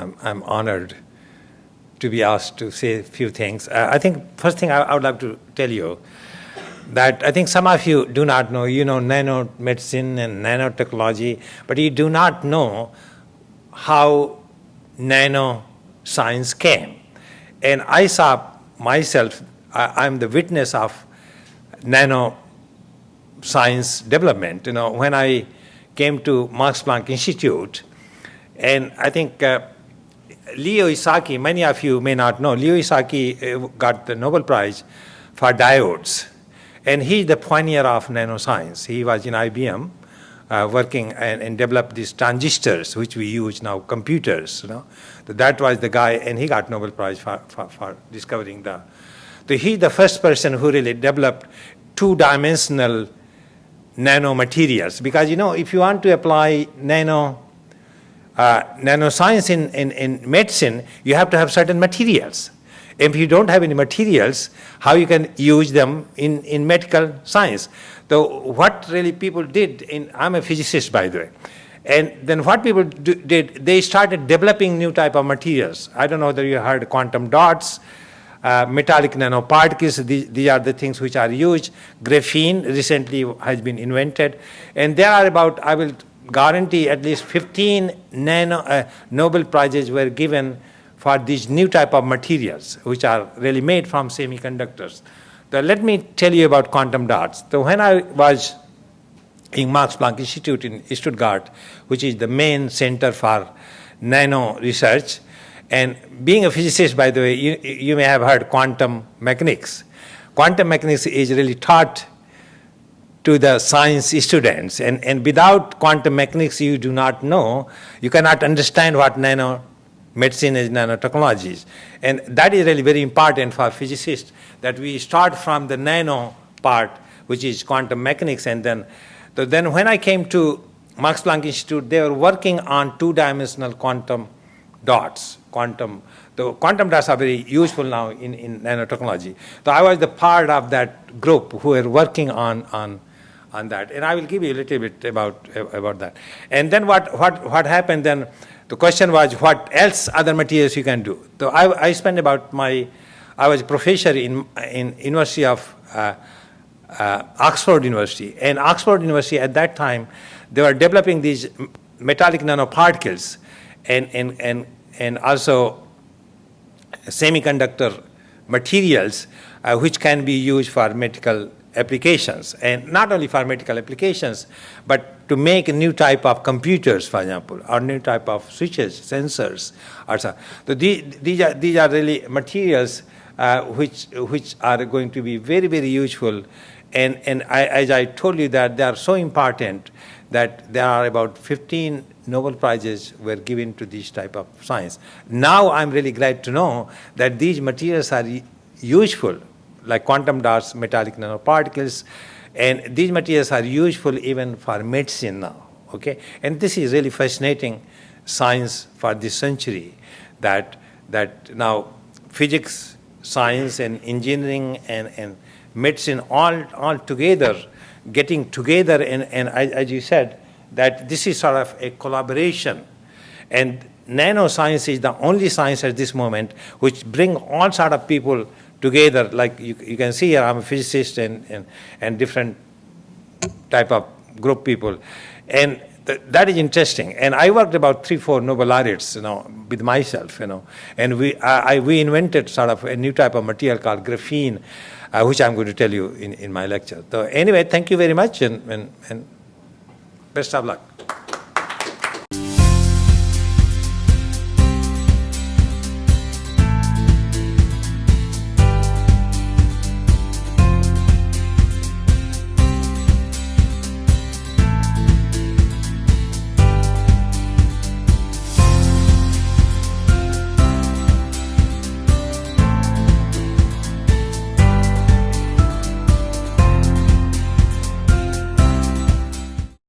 I'm honored to be asked to say a few things. I think first thing I would like to tell you that I think some of you do not know, you know nanomedicine and nanotechnology, but you do not know how nanoscience came. And I saw myself, I'm the witness of nanoscience development. You know, when I came to Max Planck Institute, and I think Leo Isaki, many of you may not know, Leo Isaki got the Nobel Prize for diodes. And he's the pioneer of nanoscience. He was in IBM working and developed these transistors, which we use now, computers. You know, so that was the guy, and he got Nobel Prize for discovering the. So he's the first person who really developed two-dimensional nanomaterials. Because you know, if you want to apply nanoscience in medicine, you have to have certain materials. If you don't have any materials, how you can use them in medical science? So what really people did, I'm a physicist by the way, and then what people did, they started developing new type of materials. I don't know whether you heard quantum dots, metallic nanoparticles, these are the things which are used. Graphene recently has been invented, and there are about, I will guarantee at least 15 Nobel Prizes were given for these new type of materials, which are really made from semiconductors. So let me tell you about quantum dots. So when I was in Max Planck Institute in Stuttgart, which is the main center for nano research, and being a physicist, by the way, you may have heard quantum mechanics. Quantum mechanics is really taught to the science students, and without quantum mechanics, you do not know, you cannot understand what medicine is nanotechnologies. And that is really very important for physicists, that we start from the nano part, which is quantum mechanics. And then when I came to Max Planck Institute, they were working on two-dimensional quantum dots. The quantum dots are very useful now in nanotechnology. So I was the part of that group who were working on that. And I will give you a little bit about that. And then what happened then, the question was what else other materials you can do. So I spent about I was a professor in University of Oxford University. And Oxford University at that time, they were developing these metallic nanoparticles and also semiconductor materials which can be used for medical applications, and not only for medical applications, but to make a new type of computers, for example, or new type of switches, sensors, or so. So these are really materials which are going to be very, very useful, and as I told you that they are so important that there are about 15 Nobel Prizes were given to this type of science. Now I'm really glad to know that these materials are useful, like quantum dots, metallic nanoparticles, and these materials are useful even for medicine now, okay? And this is really fascinating science for this century, that now physics, science, and engineering, and medicine all together, getting together, and as you said, that this is sort of a collaboration. And nanoscience is the only science at this moment which bring all sort of people together. Like you can see here, I'm a physicist and different type of group people. And that is interesting. And I worked about 3-4 Nobel laureates, with myself, And we invented sort of a new type of material called graphene, which I'm going to tell you in my lecture. So anyway, thank you very much, and best of luck.